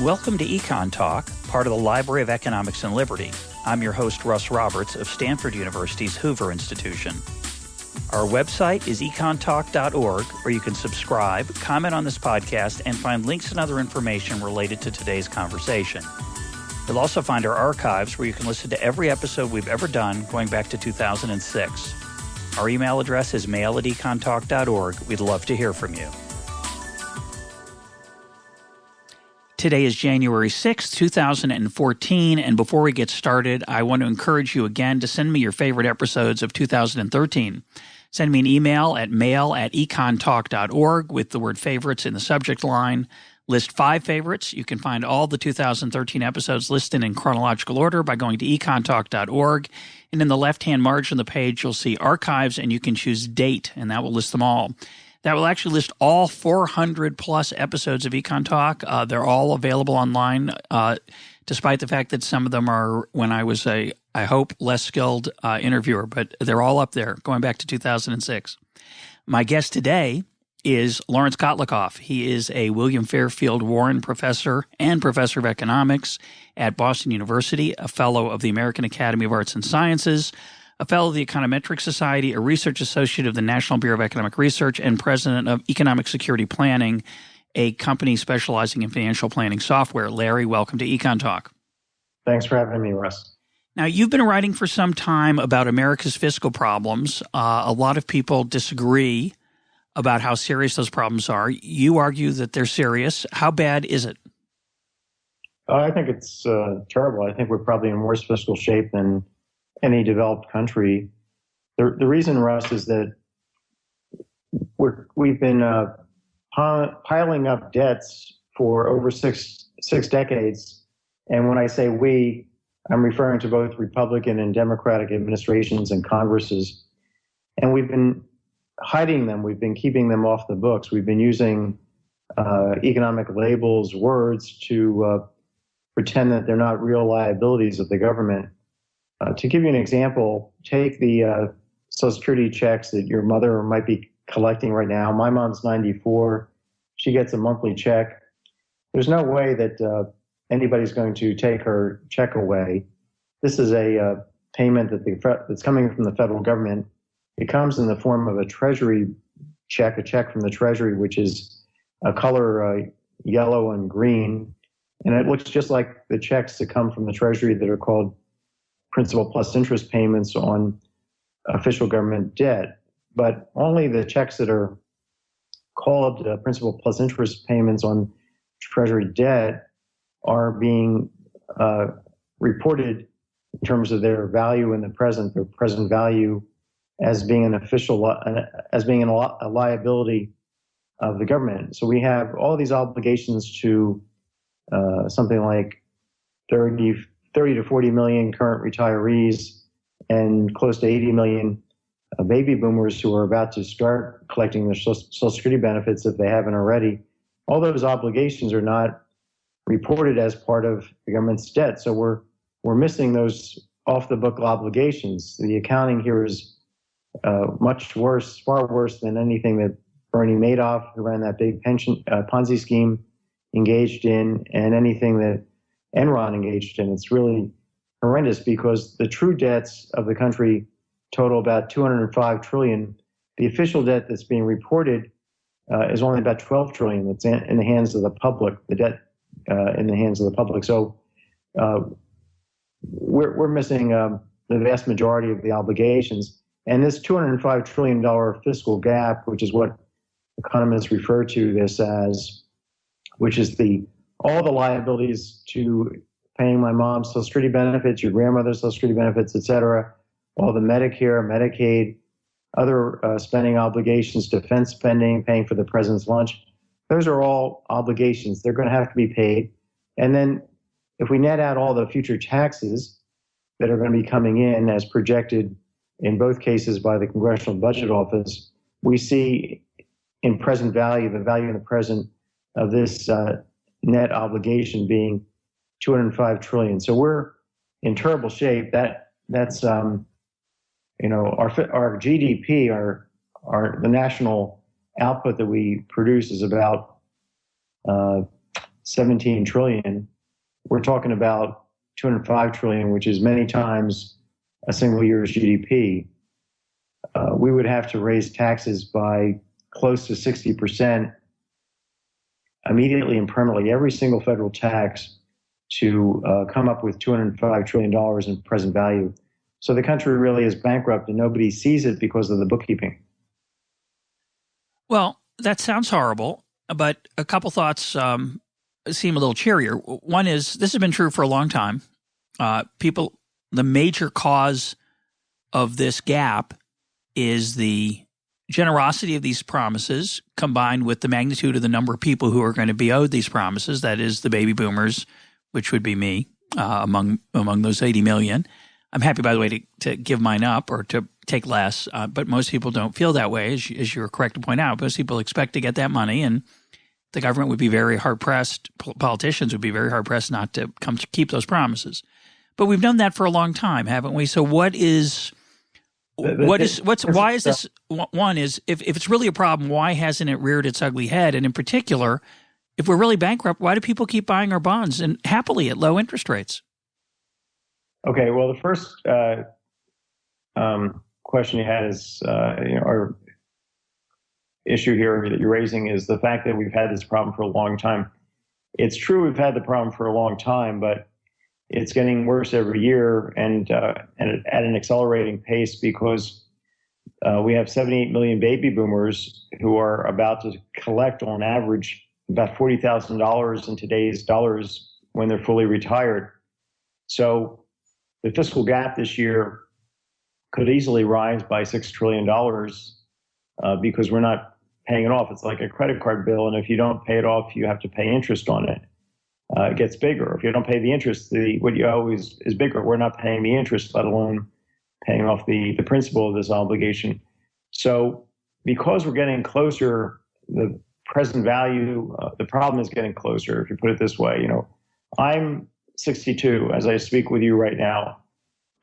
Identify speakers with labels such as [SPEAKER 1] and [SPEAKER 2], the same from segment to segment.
[SPEAKER 1] Welcome to EconTalk, part of the Library of Economics and Liberty. I'm your host, Russ Roberts of Stanford University's Hoover Institution. Our website is econtalk.org, where you can subscribe, comment on this podcast, and find links and other information related to today's conversation. You'll also find our archives, where you can listen to every episode we've ever done going back to 2006. Our email address is mail@econtalk.org. We'd love to hear from you. Today is January 6th, 2014, and before we get started, I want to encourage you again to send me your favorite episodes of 2013. Send me an email at mail@econtalk.org with the word favorites in the subject line. List 5 favorites. You can find all the 2013 episodes listed in chronological order by going to econtalk.org, and in the left-hand margin of the page, you'll see archives, and you can choose date, and that will list them all. That will actually list all 400-plus episodes of EconTalk. They're all available online, despite the fact that some of them are when I was I hope, less skilled interviewer. But they're all up there, going back to 2006. My guest today is Laurence Kotlikoff. He is a William Fairfield Warren Professor and Professor of Economics at Boston University, a Fellow of the American Academy of Arts and Sciences, a Fellow of the Econometric Society, a Research Associate of the National Bureau of Economic Research, and President of Economic Security Planning, a company specializing in financial planning software. Larry, welcome to EconTalk.
[SPEAKER 2] Thanks for having me, Russ.
[SPEAKER 1] Now, you've been writing for some time about America's fiscal problems. A lot of people disagree about how serious those problems are. You argue that they're serious. How bad is it?
[SPEAKER 2] I think it's terrible. I think we're probably in worse fiscal shape than any developed country. The reason, Russ, is that we've been piling up debts for over six decades. And when I say we, I'm referring to both Republican and Democratic administrations and Congresses. And we've been hiding them. We've been keeping them off the books. We've been using economic labels, words to pretend that they're not real liabilities of the government. To give you an example, take the Social Security checks that your mother might be collecting right now. My mom's 94. She gets a monthly check. There's no way that anybody's going to take her check away. This is a payment that's coming from the federal government. It comes in the form of a Treasury check, a check from the Treasury, which is a color yellow and green. And it looks just like the checks that come from the Treasury that are called principal plus interest payments on official government debt. But only the checks that are called principal plus interest payments on Treasury debt are being reported in terms of their value in the present, their present value, as being a liability of the government. So we have all these obligations to something like 30 to 40 million current retirees and close to 80 million baby boomers who are about to start collecting their Social Security benefits if they haven't already. All those obligations are not reported as part of the government's debt. So we're missing those off-the-book obligations. The accounting here is much worse, far worse than anything that Bernie Madoff, who ran that big pension Ponzi scheme, engaged in, and anything that Enron engaged in. It's really horrendous because the true debts of the country total about $205 trillion. The official debt that's being reported is only about $12 trillion. That's in the hands of the public, the debt in the hands of the public. So we're missing the vast majority of the obligations. And this $205 trillion fiscal gap, which is what economists refer to this as, which is all the liabilities to paying my mom's Social Security benefits, your grandmother's Social Security benefits, et cetera, all the Medicare, Medicaid, other spending obligations, defense spending, paying for the president's lunch. Those are all obligations. They're going to have to be paid. And then if we net out all the future taxes that are going to be coming in as projected in both cases by the Congressional Budget Office, we see in present value, the value in the present of this net obligation being $205 trillion. So we're in terrible shape. That's our GDP, the national output that we produce is about 17 trillion, we're talking about 205 trillion, which is many times a single year's GDP. We would have to raise taxes by close to 60% immediately and permanently, every single federal tax, to come up with $205 trillion in present value. So the country really is bankrupt, and nobody sees it because of the bookkeeping.
[SPEAKER 1] Well, that sounds horrible, but a couple thoughts seem a little cheerier. One is, this has been true for a long time. The major cause of this gap is the generosity of these promises combined with the magnitude of the number of people who are going to be owed these promises. That is the baby boomers, which would be me, among those 80 million. I'm happy, by the way, to give mine up or to take less, but most people don't feel that way, as you're correct to point out. Most people expect to get that money, and the government would be very hard-pressed, politicians would be very hard-pressed not to come to keep those promises. But we've done that for a long time, haven't we? So why is this? One is, if it's really a problem, why hasn't it reared its ugly head? And in particular, if we're really bankrupt, why do people keep buying our bonds and happily at low interest rates?
[SPEAKER 2] Okay, well, the first question you had is, our issue here that you're raising is the fact that we've had this problem for a long time. It's true we've had the problem for a long time, but it's getting worse every year and at an accelerating pace because we have 78 million baby boomers who are about to collect on average about $40,000 in today's dollars when they're fully retired. So the fiscal gap this year could easily rise by $6 trillion because we're not paying it off. It's like a credit card bill, and if you don't pay it off, you have to pay interest on it. It gets bigger. If you don't pay the interest, what you owe is bigger. We're not paying the interest, let alone paying off the principal of this obligation. So because we're getting closer, the present value, the problem is getting closer, if you put it this way. I'm 62 as I speak with you right now.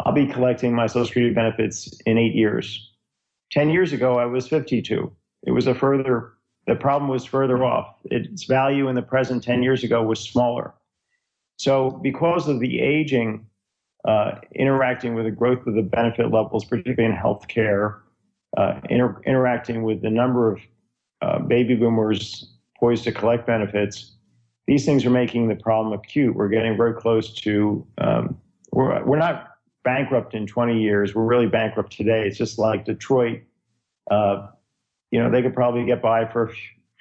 [SPEAKER 2] I'll be collecting my Social Security benefits in 8 years. 10 years ago, I was 52. The problem was further off. Its value in the present 10 years ago was smaller. So because of the aging, interacting with the growth of the benefit levels, particularly in healthcare, interacting with the number of baby boomers poised to collect benefits, these things are making the problem acute. We're getting very close to, we're not bankrupt in 20 years. We're really bankrupt today. It's just like Detroit. They could probably get by for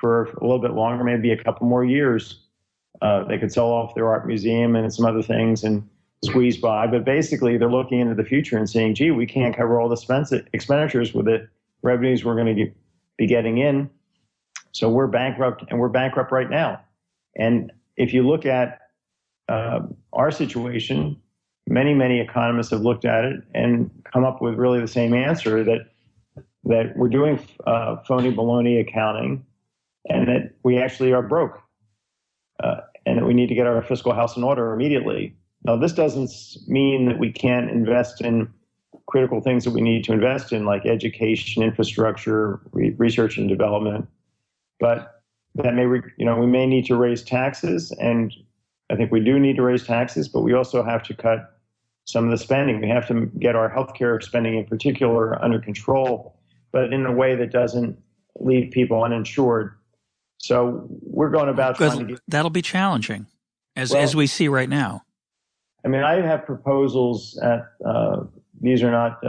[SPEAKER 2] a little bit longer, maybe a couple more years. They could sell off their art museum and some other things and squeeze by. But basically, they're looking into the future and saying, gee, we can't cover all the expenditures with the revenues we're going to be getting in. So we're bankrupt, and we're bankrupt right now. And if you look at our situation, many economists have looked at it and come up with really the same answer, that we're doing phony baloney accounting, and that we actually are broke, and that we need to get our fiscal house in order immediately. Now, this doesn't mean that we can't invest in critical things that we need to invest in, like education, infrastructure, research and development, but that we may need to raise taxes, and I think we do need to raise taxes, but we also have to cut some of the spending. We have to get our healthcare spending in particular under control, but in a way that doesn't leave people uninsured. So we're going about trying to
[SPEAKER 1] that'll be challenging, as we see right now.
[SPEAKER 2] I mean, I have proposals these are not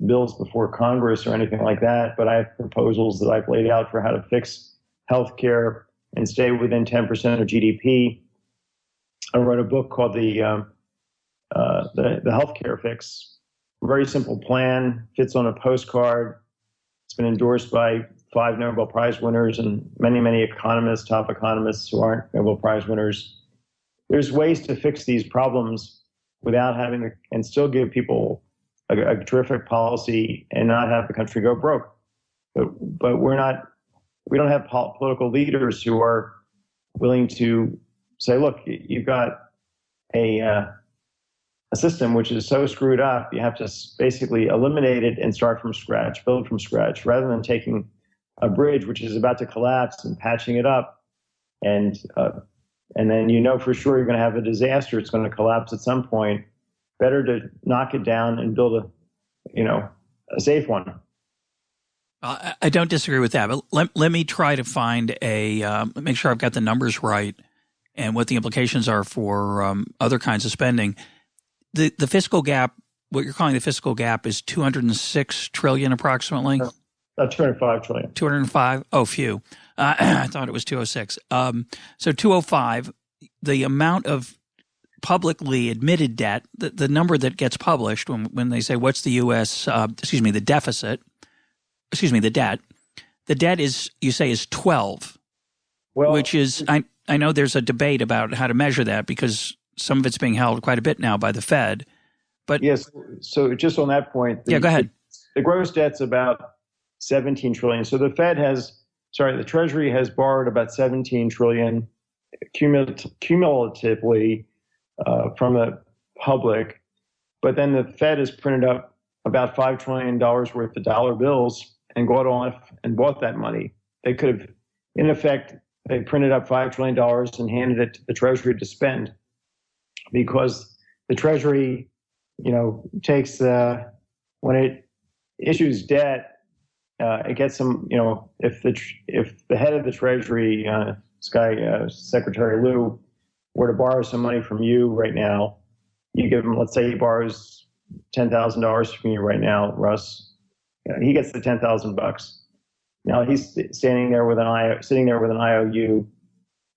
[SPEAKER 2] bills before Congress or anything like that, but I have proposals that I've laid out for how to fix healthcare and stay within 10% of GDP. I wrote a book called the Healthcare Fix. A very simple plan, fits on a postcard. It's been endorsed by 5 Nobel Prize winners and many economists, top economists who aren't Nobel Prize winners. There's ways to fix these problems without having and still give people a terrific policy and not have the country go broke. But we don't have political leaders who are willing to say, look, you've got a system which is so screwed up, you have to basically eliminate it and start from scratch, build from scratch, rather than taking a bridge which is about to collapse and patching it up and and then for sure you're going to have a disaster. It's going to collapse at some point. Better to knock it down and build a safe one.
[SPEAKER 1] I don't disagree with that, but let me try to find make sure I've got the numbers right and what the implications are for other kinds of spending. The fiscal gap, what you're calling the fiscal gap, is $206 trillion approximately.
[SPEAKER 2] 205 trillion.
[SPEAKER 1] 205. Oh, phew. I thought it was 206. So 205. The amount of publicly admitted debt, the number that gets published when they say what's the U.S. The deficit. The debt. The debt is, you say, is 12, which is, I know there's a debate about how to measure that because some of it's being held quite a bit now by the Fed. But
[SPEAKER 2] yes, so just on that point.
[SPEAKER 1] Go ahead.
[SPEAKER 2] The gross debt's about 17 trillion. So the the Treasury has borrowed about 17 trillion cumulatively from the public. But then the Fed has printed up about $5 trillion worth of dollar bills and gone off and bought that money. They could have, in effect, they printed up $5 trillion and handed it to the Treasury to spend, because the Treasury, takes when it issues debt, it gets some, if the head of the Treasury, Secretary Lou, were to borrow some money from you right now, you give him, let's say he borrows $10,000 from you right now, Russ, he gets the $10,000. Now he's sitting there with an IOU,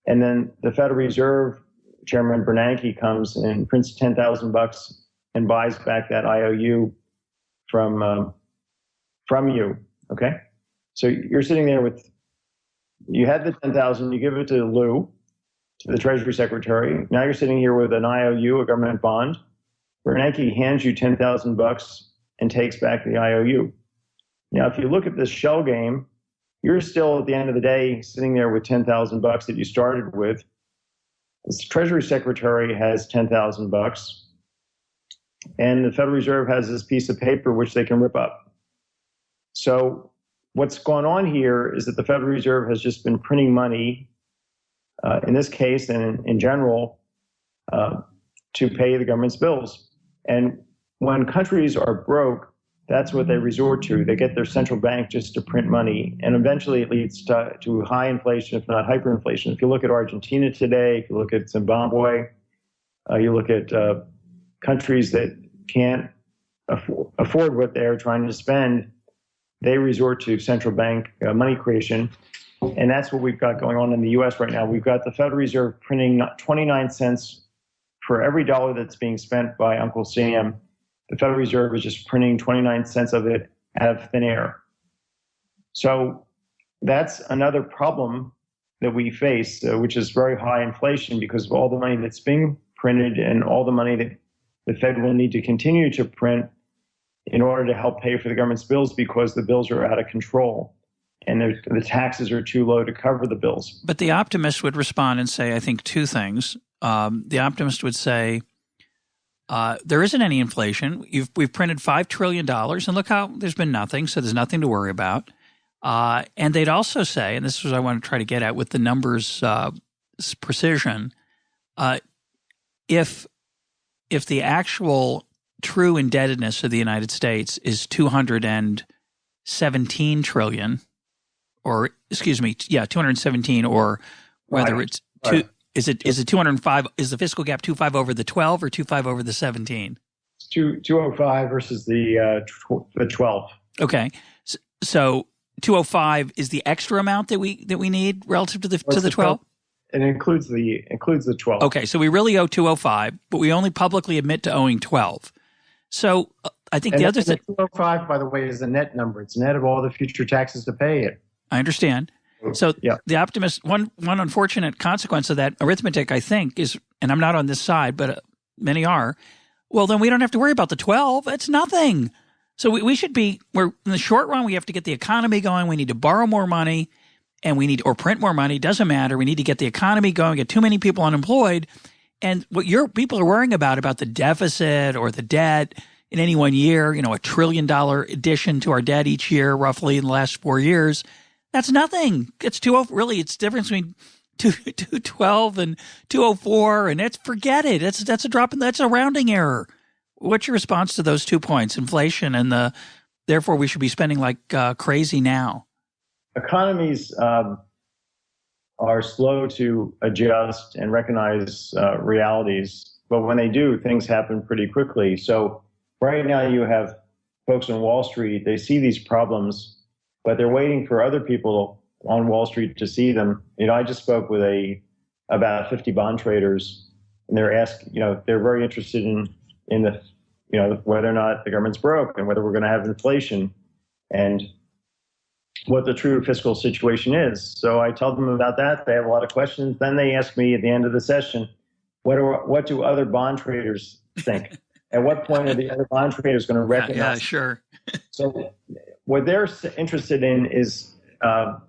[SPEAKER 2] and then the Federal Reserve Chairman Bernanke comes and prints $10,000 and buys back that IOU from you. Okay, so you're sitting there you had the $10,000, you give it to Lou, to the Treasury Secretary. Now you're sitting here with an IOU, a government bond. Bernanke hands you $10,000 and takes back the IOU. Now, if you look at this shell game, you're still at the end of the day sitting there with $10,000 that you started with. The Treasury Secretary has $10,000, and the Federal Reserve has this piece of paper which they can rip up. So what's going on here is that the Federal Reserve has just been printing money, in this case and in general, to pay the government's bills. And when countries are broke, that's what they resort to. They get their central bank just to print money, and eventually it leads to high inflation, if not hyperinflation. If you look at Argentina today, if you look at Zimbabwe, you look at countries that can't afford what they're trying to spend, they resort to central bank money creation. And that's what we've got going on in the U.S. right now. We've got the Federal Reserve printing 29 cents for every dollar that's being spent by Uncle Sam. The Federal Reserve is just printing 29 cents of it out of thin air. So that's another problem that we face, which is very high inflation because of all the money that's being printed and all the money that the Fed will need to continue to print in order to help pay for the government's bills, because the bills are out of control and the taxes are too low to cover the bills. But
[SPEAKER 1] the optimist would respond and say, I think, two things. The optimist would say, there isn't any inflation. We've printed $5 trillion, and look how there's been nothing, so there's nothing to worry about. And they'd also say, and this is what I want to try to get at with the numbers precision, if the actual true indebtedness of the United States is 217 trillion, or 217, or whether it's two. Is it 205? Is the fiscal gap 25 over the 12 or 25 over the 17?
[SPEAKER 2] It's 205 versus the 12.
[SPEAKER 1] Okay, so 205 is the extra amount that we need relative to the 12.
[SPEAKER 2] It includes the 12.
[SPEAKER 1] Okay, so we really owe 205, but we only publicly admit to owing 12. So I think the other thing,
[SPEAKER 2] 205, by the way, is the net number. It's net of all the future taxes to pay it.
[SPEAKER 1] I understand. So the optimist, one unfortunate consequence of that arithmetic, I think, is, and I'm not on this side, but many are, well, then we don't have to worry about the 12. It's nothing. So we should be, in the short run, we have to get the economy going. We need to borrow more money, and we need, or print more money. Doesn't matter. We need to get the economy going, get too many people unemployed. And what your people are worrying about the deficit or the debt in any one year, $1 trillion addition to our debt each year, roughly in the last 4 years, that's nothing. It's it's the difference between 212 and 204, and forget it. That's a drop in, that's a rounding error. What's your response to those 2 points, inflation and therefore we should be spending like crazy now?
[SPEAKER 2] Economies are slow to adjust and recognize realities, but when they do, things happen pretty quickly. So right now you have folks on Wall Street, they see these problems, but they're waiting for other people on Wall Street to see them. I just spoke with about 50 bond traders, and they're asking, they're very interested in the, whether or not the government's broke and whether we're going to have inflation and what the true fiscal situation is. So I tell them about that. They have a lot of questions. Then they ask me at the end of the session, what do other bond traders think? At what point are the other bond traders going to recognize?
[SPEAKER 1] Yeah, sure.
[SPEAKER 2] So what they're interested in is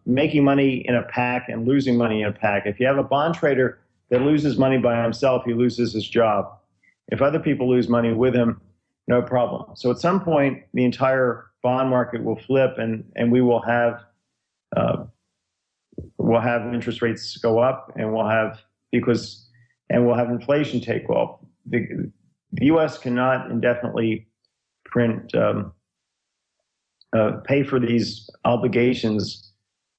[SPEAKER 2] making money in a pack and losing money in a pack. If you have a bond trader that loses money by himself, he loses his job. If other people lose money with him, no problem. So at some point, the entire bond market will flip, and we will have interest rates go up, and we'll have inflation take off. The U.S. cannot indefinitely pay for these obligations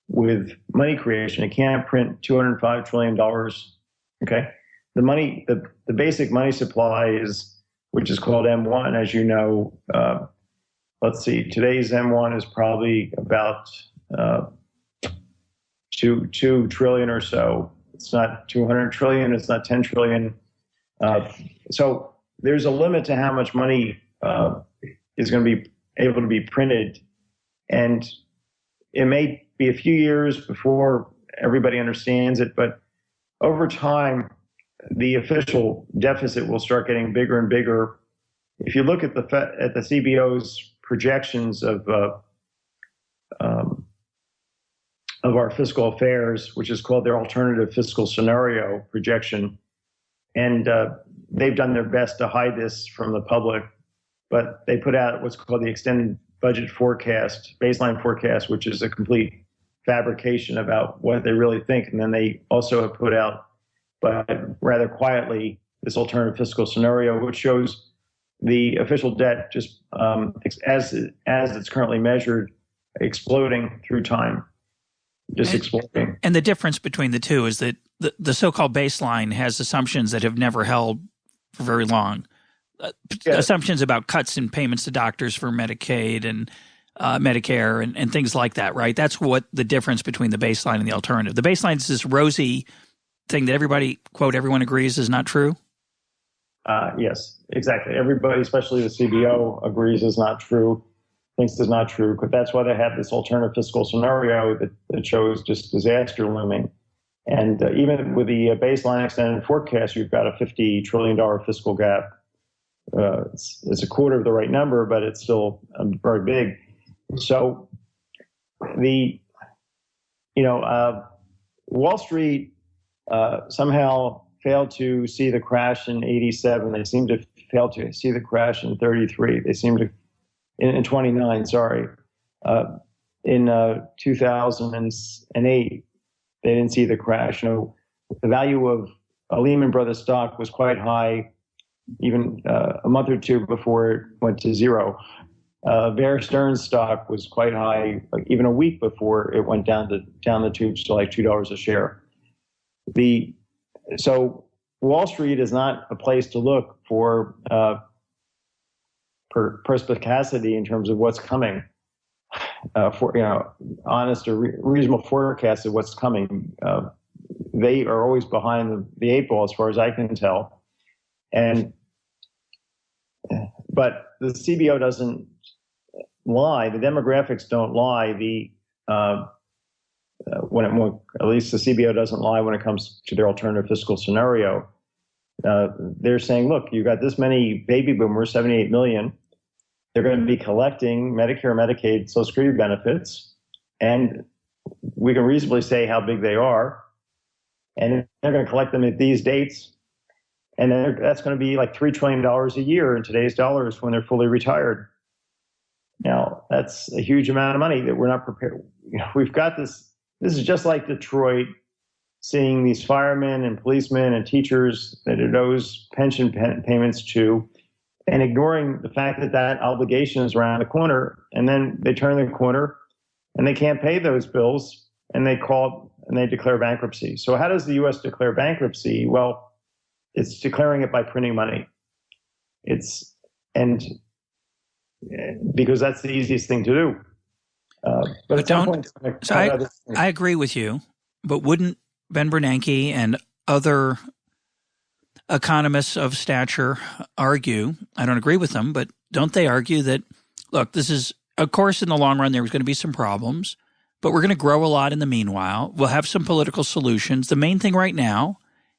[SPEAKER 2] with money creation. It can't print $205 trillion. Okay, the basic money supply which is called M1, as you know. Let's see, today's M1 is probably about 2 trillion or so. It's not 200 trillion. It's not 10 trillion. So there's a limit to how much money is going to be able to be printed. And it may be a few years before everybody understands it, but over time, the official deficit will start getting bigger and bigger. If you look at the CBO's projections of our fiscal affairs, which is called their alternative fiscal scenario projection, and they've done their best to hide this from the public, but they put out what's called the extended budget forecast, baseline forecast, which is a complete fabrication about what they really think. And then they also have put out, but rather quietly, this alternative fiscal scenario, which shows the official debt just as it's currently measured, exploding through time, exploding.
[SPEAKER 1] And the difference between the two is that the so-called baseline has assumptions that have never held for very long. Assumptions about cuts in payments to doctors for Medicaid and Medicare and things like that, right? That's what the difference between the baseline and the alternative. The baseline is this rosy thing that everybody, quote, everyone agrees is not true?
[SPEAKER 2] Yes, exactly. Everybody, especially the CBO, agrees is not true, thinks is not true. But that's why they have this alternative fiscal scenario that shows just disaster looming. And even with the baseline extended forecast, you've got a $50 trillion fiscal gap. It's a quarter of the right number, but it's still very big. So Wall Street somehow failed to see the crash in 87. They seem to fail to see the crash in 33. They seem to, in 29, sorry. In 2008, they didn't see the crash. The value of a Lehman Brothers stock was quite high, even a month or two before it went to zero. Bear Stearns stock was quite high, even a week before it went down the tubes to like $2 a share. So Wall Street is not a place to look for perspicacity in terms of what's coming, for honest or reasonable forecasts of what's coming. They are always behind the eight ball, as far as I can tell, but the CBO doesn't lie. The demographics don't lie. At least the CBO doesn't lie when it comes to their alternative fiscal scenario. They're saying, look, you've got this many baby boomers, 78 million. They're going to be collecting Medicare, Medicaid, Social Security benefits, and we can reasonably say how big they are. And they're going to collect them at these dates, and that's going to be like $3 trillion a year in today's dollars when they're fully retired. Now, that's a huge amount of money that we're not prepared. We've got this. This is just like Detroit seeing these firemen and policemen and teachers that it owes pension payments to, and ignoring the fact that that obligation is around the corner. And then they turn the corner and they can't pay those bills, and they declare bankruptcy. So how does the U.S. declare bankruptcy? Well, it's declaring it by printing money. Because that's the easiest thing to do. But don't.
[SPEAKER 1] So I agree with you, but wouldn't Ben Bernanke and other economists of stature argue? I don't agree with them, but don't they argue that, look, this is, of course, in the long run, there's going to be some problems, but we're going to grow a lot in the meanwhile. We'll have some political solutions. The main thing right now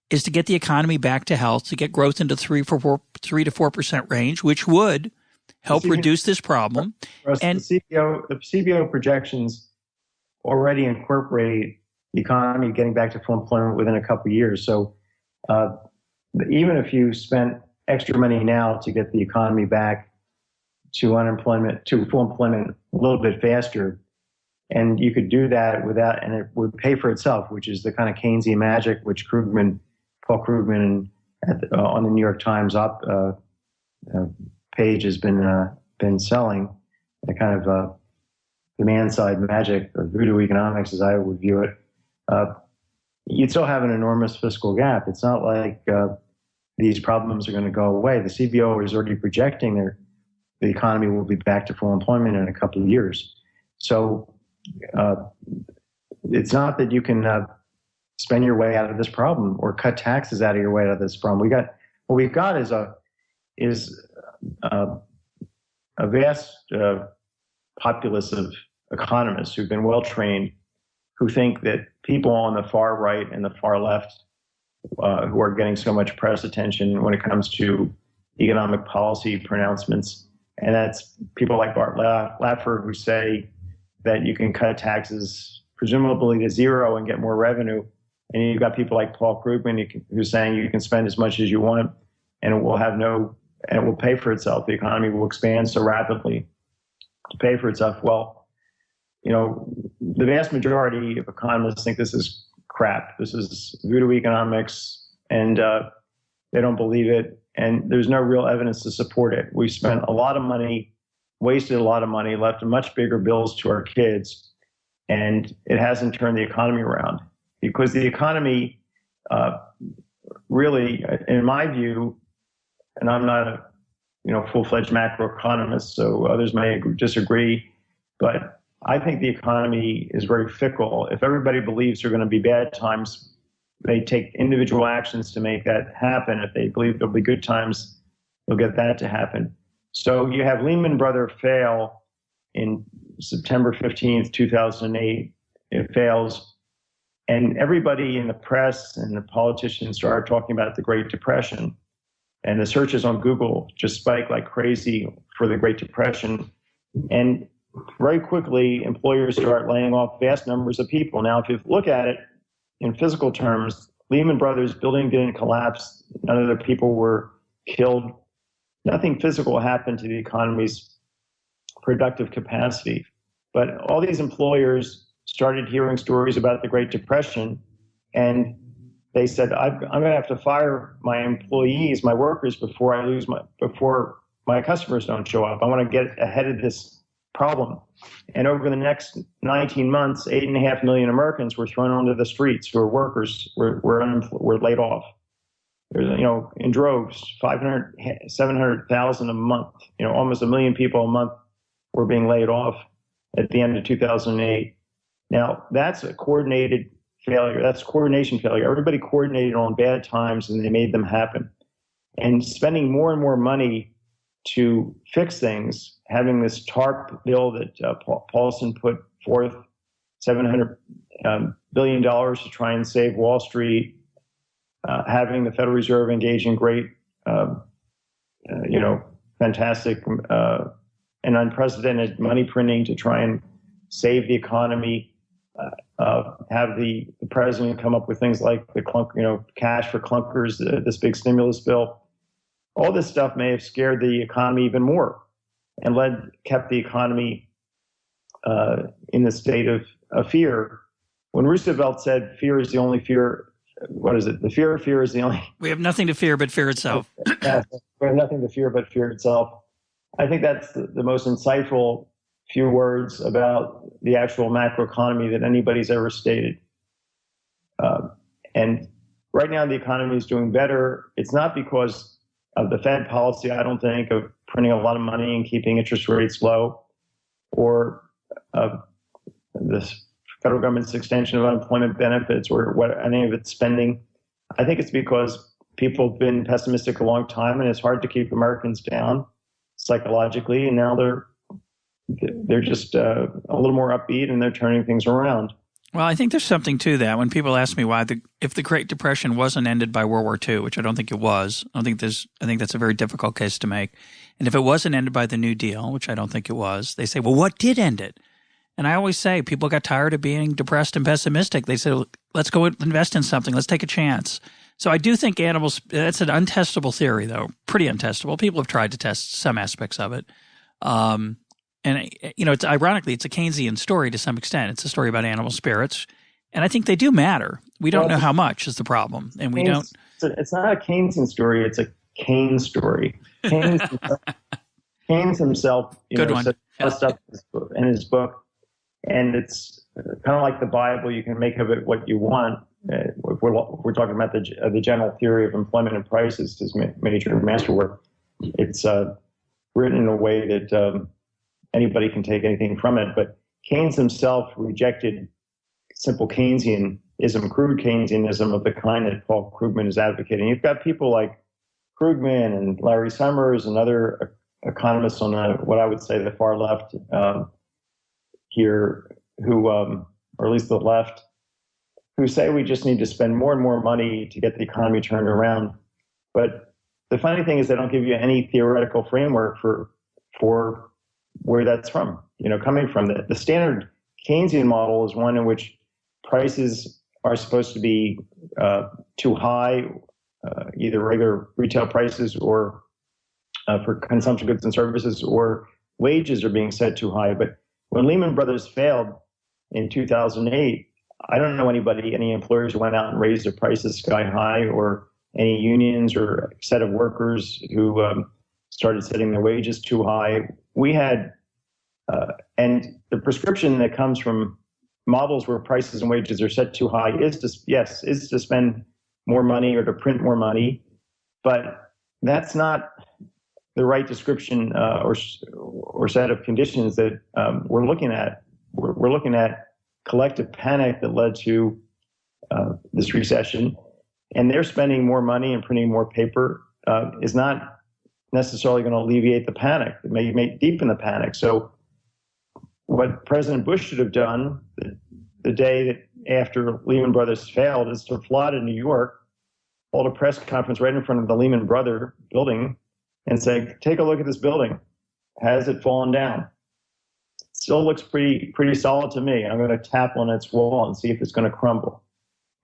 [SPEAKER 1] is to get the economy back to health, to get growth into 3 to 4% range, which would help reduce this problem.
[SPEAKER 2] And the CBO projections already incorporate the economy getting back to full employment within a couple of years. So even if you spent extra money now to get the economy back to full employment a little bit faster, and you could do that without, and it would pay for itself, which is the kind of Keynesian magic which Paul Krugman on the New York Times page has been selling, the kind of demand side magic or voodoo economics, as I would view it. You'd still have an enormous fiscal gap. It's not like these problems are going to go away. The CBO is already projecting the economy will be back to full employment in a couple of years. So it's not that you can spend your way out of this problem or cut taxes out of your way out of this problem. What we've got is a vast populace of economists who've been well trained, who think that people on the far right and the far left, who are getting so much press attention when it comes to economic policy pronouncements, and that's people like Bart Laffer, who say that you can cut taxes presumably to zero and get more revenue. And you've got people like Paul Krugman who's saying you can spend as much as you want and it will pay for itself. The economy will expand so rapidly to pay for itself. Well, the vast majority of economists think this is crap. This is voodoo economics, and they don't believe it. And there's no real evidence to support it. We spent a lot of money, wasted a lot of money, left much bigger bills to our kids, and it hasn't turned the economy around. Because the economy really, in my view, and I'm not a full-fledged macroeconomist, so others may disagree, but I think the economy is very fickle. If everybody believes there are going to be bad times, they take individual actions to make that happen. If they believe there'll be good times, they'll get that to happen. So you have Lehman Brothers fail in September 15th, 2008. It fails. And everybody in the press and the politicians started talking about the Great Depression. And the searches on Google just spiked like crazy for the Great Depression. And very quickly, employers start laying off vast numbers of people. Now, if you look at it in physical terms, Lehman Brothers building didn't collapse. None of the people were killed. Nothing physical happened to the economy's productive capacity. But all these employers started hearing stories about the Great Depression, and they said, I'm going to have to fire my employees, my workers, before my customers don't show up. I want to get ahead of this problem. And over the next 19 months, 8.5 million Americans were thrown onto the streets who are workers, were laid off. There's, in droves, 700,000 a month, almost 1 million people a month were being laid off at the end of 2008. Now, that's a coordinated failure. That's coordination failure. Everybody coordinated on bad times and they made them happen. And spending more and more money to fix things, having this TARP bill that Paulson put forth, $700 billion to try and save Wall Street, having the Federal Reserve engage in great, fantastic and unprecedented money printing to try and save the economy, have the president come up with things like the cash for clunkers, this big stimulus bill. All this stuff may have scared the economy even more and kept the economy in the state of fear when Roosevelt said fear is the only fear, what is it? The fear of fear is the only.
[SPEAKER 1] We have nothing to fear but fear itself.
[SPEAKER 2] Yeah, we have nothing to fear but fear itself. I think that's the most insightful few words about the actual macroeconomy that anybody's ever stated. And right now, the economy is doing better. It's not because of the Fed policy, I don't think, of printing a lot of money and keeping interest rates low, or the federal government's extension of unemployment benefits, or what any of its spending. I think it's because people have been pessimistic a long time, and it's hard to keep Americans down psychologically, and now they're just a little more upbeat, and they're turning things around.
[SPEAKER 1] Well, I think there's something to that. When people ask me why, if the Great Depression wasn't ended by World War II, which I don't think it was, I think that's a very difficult case to make. And if it wasn't ended by the New Deal, which I don't think it was, they say, well, what did end it? And I always say people got tired of being depressed and pessimistic. They say, let's go invest in something. Let's take a chance. So I do think animals – that's an untestable theory, though, pretty untestable. People have tried to test some aspects of it. And, it's ironically, it's a Keynesian story to some extent. It's a story about animal spirits. And I think they do matter. We don't know how much is the problem. And we don't.
[SPEAKER 2] It's not a Keynesian story. It's a Keynes story. Keynes himself, said stuff in his book. And it's kind of like the Bible. You can make of it what you want. If we're talking about the general theory of employment and prices, his major masterwork. It's written in a way that anybody can take anything from it. But Keynes himself rejected simple Keynesianism, crude Keynesianism of the kind that Paul Krugman is advocating. You've got people like Krugman and Larry Summers and other economists on what I would say the far left here, who, or at least the left, who say we just need to spend more and more money to get the economy turned around. But the funny thing is they don't give you any theoretical framework for where that's from, coming from. The standard Keynesian model is one in which prices are supposed to be too high, either regular retail prices or for consumption goods and services, or wages are being set too high. But when Lehman Brothers failed in 2008, I don't know any employers who went out and raised their prices sky high, or any unions or a set of workers who started setting their wages too high. We had, and the prescription that comes from models where prices and wages are set too high is to spend more money or to print more money, but that's not the right description or set of conditions that we're looking at. We're looking at collective panic that led to this recession, and they're spending more money and printing more paper is not necessarily going to alleviate the panic. It may deepen the panic. So what President Bush should have done the day that after Lehman Brothers failed is to fly to New York, hold a press conference right in front of the Lehman Brothers building and say, take a look at this building. Has it fallen down? Still looks pretty solid to me. I'm going to tap on its wall and see if it's going to crumble.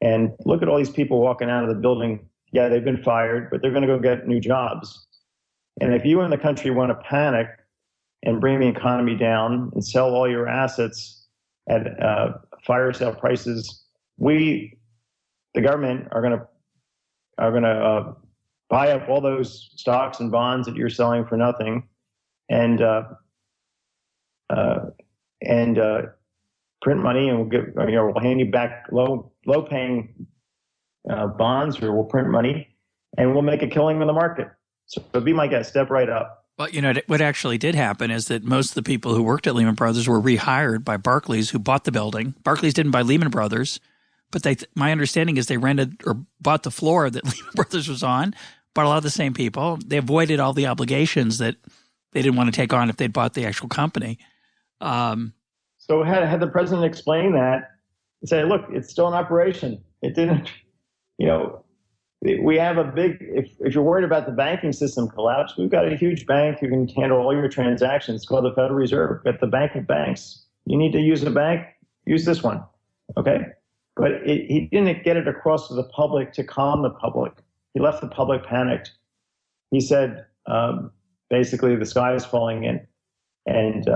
[SPEAKER 2] And look at all these people walking out of the building. Yeah, they've been fired, but they're going to go get new jobs. And if you in the country want to panic and bring the economy down and sell all your assets at fire sale prices, the government, are going to buy up all those stocks and bonds that you're selling for nothing, and print money, and we'll hand you back low paying bonds, or we'll print money, and we'll make a killing in the market. So be my guest, step right up.
[SPEAKER 1] Well, what actually did happen is that most of the people who worked at Lehman Brothers were rehired by Barclays, who bought the building. Barclays didn't buy Lehman Brothers, but my understanding is they rented or bought the floor that Lehman Brothers was on, bought a lot of the same people. They avoided all the obligations that they didn't want to take on if they'd bought the actual company.
[SPEAKER 2] So had the president explained that and say, look, it's still an operation. It didn't, we have a big, if you're worried about the banking system collapse, we've got a huge bank who can handle all your transactions. It's called the Federal Reserve. At the bank of banks, you need to use a bank, use this one. Okay. But he didn't get it across to the public to calm the public. He left the public panicked. He said, basically, the sky is falling in, and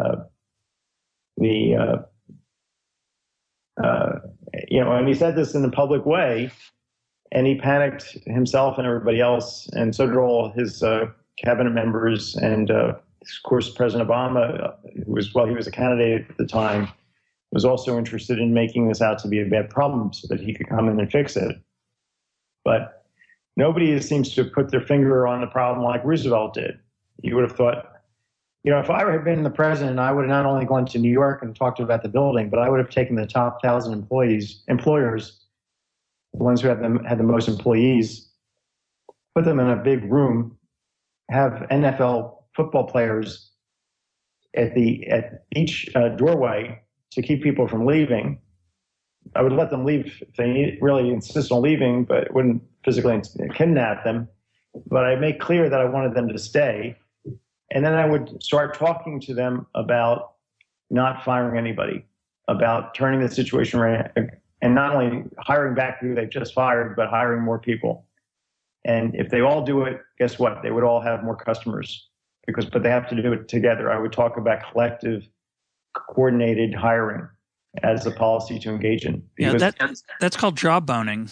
[SPEAKER 2] and he said this in a public way, and he panicked himself and everybody else, and so did all his cabinet members, and of course President Obama, he was a candidate at the time, was also interested in making this out to be a bad problem so that he could come in and fix it. But nobody seems to put their finger on the problem like Roosevelt did. You would have thought, if I had been the president, I would have not only gone to New York and talked about the building, but I would have taken the top 1,000 employers, the ones who had the most employees, put them in a big room, have NFL football players at each doorway to keep people from leaving. I would let them leave if they really insist on leaving, but wouldn't physically kidnap them. But I'd make clear that I wanted them to stay. And then I would start talking to them about not firing anybody, about turning the situation around, and not only hiring back who they've just fired, but hiring more people. And if they all do it, guess what? They would all have more customers, but they have to do it together. I would talk about collective, coordinated hiring as a policy to engage in.
[SPEAKER 1] That's called job boning,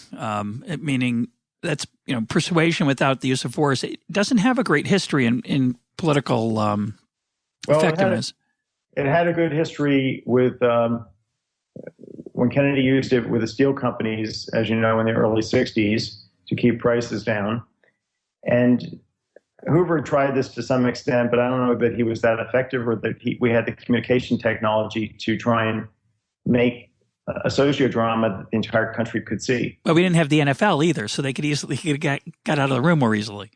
[SPEAKER 1] meaning that's persuasion without the use of force. It doesn't have a great history in political effectiveness.
[SPEAKER 2] It had a good history with when Kennedy used it with the steel companies, as you know, in the early 60s to keep prices down. And Hoover tried this to some extent, but I don't know that he was that effective or that we had the communication technology to try and make a sociodrama that the entire country could see.
[SPEAKER 1] Well, we didn't have the NFL either, so they could easily got out of the room more easily.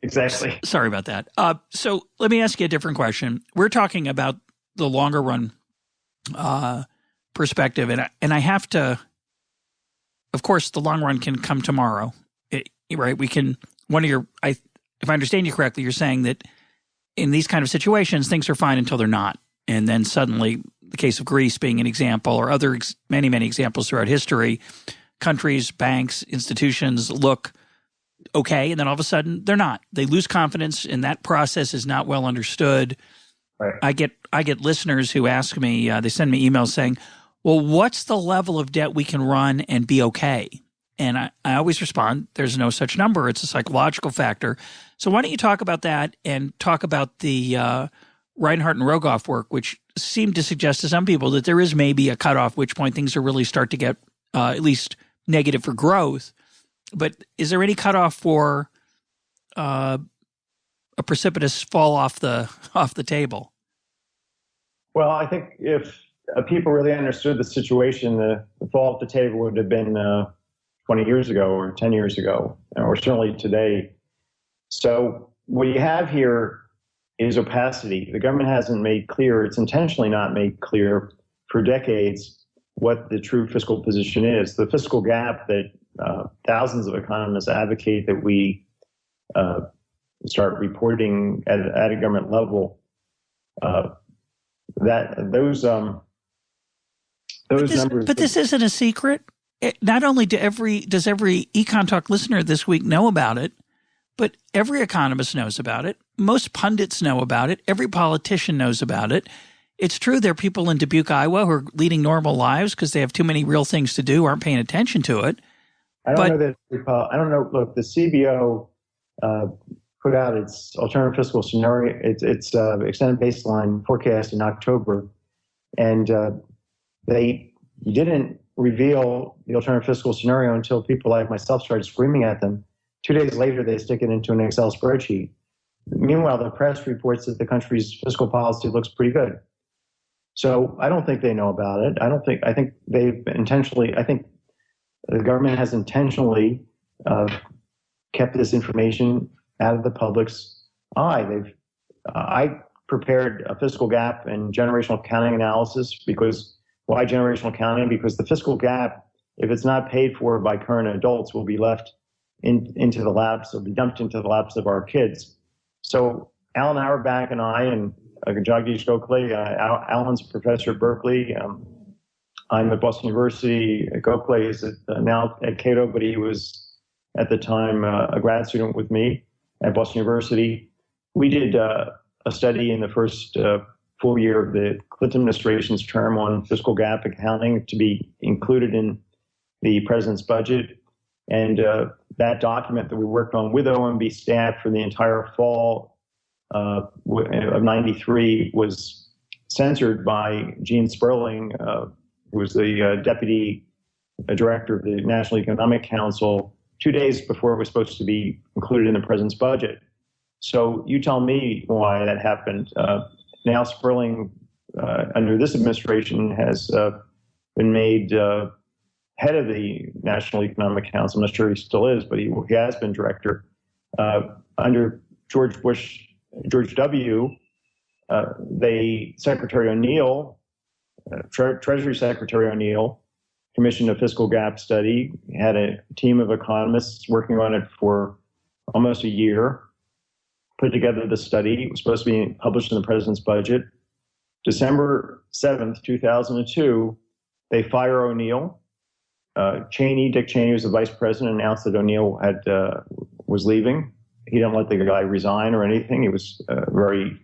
[SPEAKER 2] Exactly.
[SPEAKER 1] Sorry about that. So let me ask you a different question. We're talking about the longer run perspective, and I have to. Of course, the long run can come tomorrow, right? We can. If I understand you correctly, you're saying that in these kind of situations, things are fine until they're not, and then suddenly, the case of Greece being an example, or other many examples throughout history, countries, banks, institutions look okay, and then all of a sudden they're not. They lose confidence, and that process is not well understood.
[SPEAKER 2] Right.
[SPEAKER 1] I get listeners who ask me, they send me emails saying, well, what's the level of debt we can run and be okay? And I always respond, there's no such number. It's a psychological factor. So why don't you talk about that and talk about the Reinhardt and Rogoff work, which seemed to suggest to some people that there is maybe a cutoff, which point things are really start to get at least negative for growth. But is there any cutoff for a precipitous fall off the table?
[SPEAKER 2] Well, I think if people really understood the situation, the fall off the table would have been 20 years ago or 10 years ago, or certainly today. So what you have here is opacity. The government hasn't made clear, it's intentionally not made clear for decades what the true fiscal position is. The fiscal gap that thousands of economists advocate that we start reporting at a government level, those numbers.
[SPEAKER 1] But this isn't a secret. Not only does every EconTalk listener this week know about it, but every economist knows about it. Most pundits know about it. Every politician knows about it. It's true there are people in Dubuque, Iowa who are leading normal lives because they have too many real things to do, aren't paying attention to it.
[SPEAKER 2] I don't know. Look, the CBO put out its alternative fiscal scenario, its extended baseline forecast in October, and they didn't reveal the alternative fiscal scenario until people like myself started screaming at them. 2 days later, they stick it into an Excel spreadsheet. Meanwhile, the press reports that the country's fiscal policy looks pretty good. So I don't think they know about it. I think they've intentionally, I think the government has intentionally kept this information out of the public's eye. I prepared a fiscal gap and generational accounting analysis because, why generational accounting? Because the fiscal gap, if it's not paid for by current adults, will be left into the laps, will be dumped into the laps of our kids. So Alan Auerbach and I and Jagdish Gokhale, Alan's a professor at Berkeley. I'm at Boston University. Gokhale is now at Cato, but he was at the time a grad student with me at Boston University. We did a study in the first full year of the Clinton administration's term on fiscal gap accounting to be included in the president's budget. And that document that we worked on with OMB staff for the entire fall of 93 was censored by Gene Sperling, who was the deputy director of the National Economic Council, 2 days before it was supposed to be included in the president's budget. So you tell me why that happened. Now Sperling, under this administration, has been made head of the National Economic Council. I'm not sure he still is, but he has been director. Under George W., Secretary O'Neill, Treasury Secretary O'Neill, commissioned a fiscal gap study, had a team of economists working on it for almost a year, put together the study. It was supposed to be published in the president's budget. December 7th, 2002, they fire O'Neill. Dick Cheney, was the vice president, announced that O'Neill was leaving. He didn't let the guy resign or anything. It was a very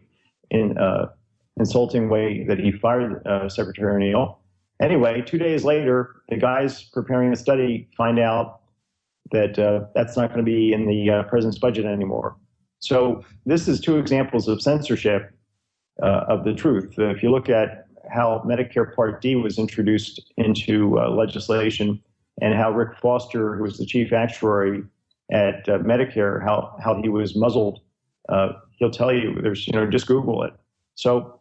[SPEAKER 2] insulting way that he fired Secretary O'Neill. Anyway, 2 days later, the guys preparing the study find out that that's not going to be in the president's budget anymore. So this is two examples of censorship of the truth. If you look at how Medicare Part D was introduced into legislation and how Rick Foster, who was the chief actuary at Medicare, how he was muzzled, he'll tell you, just Google it. So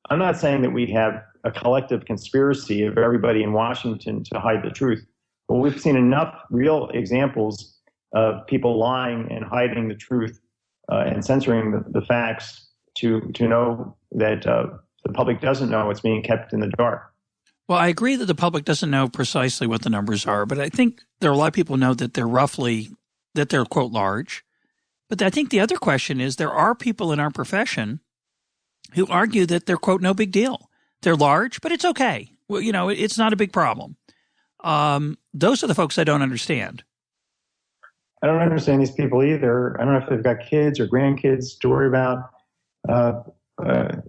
[SPEAKER 2] I'm not saying that we have a collective conspiracy of everybody in Washington to hide the truth, but we've seen enough real examples of people lying and hiding the truth and censoring the facts to know that the public doesn't know it's being kept in the dark.
[SPEAKER 1] Well, I agree that the public doesn't know precisely what the numbers are, but I think there are a lot of people know that they're, quote, large. But I think the other question is there are people in our profession who argue that they're, quote, no big deal. They're large, but it's okay. Well, it's not a big problem. Those are the folks I don't understand.
[SPEAKER 2] I don't understand these people either. I don't know if they've got kids or grandkids to worry about.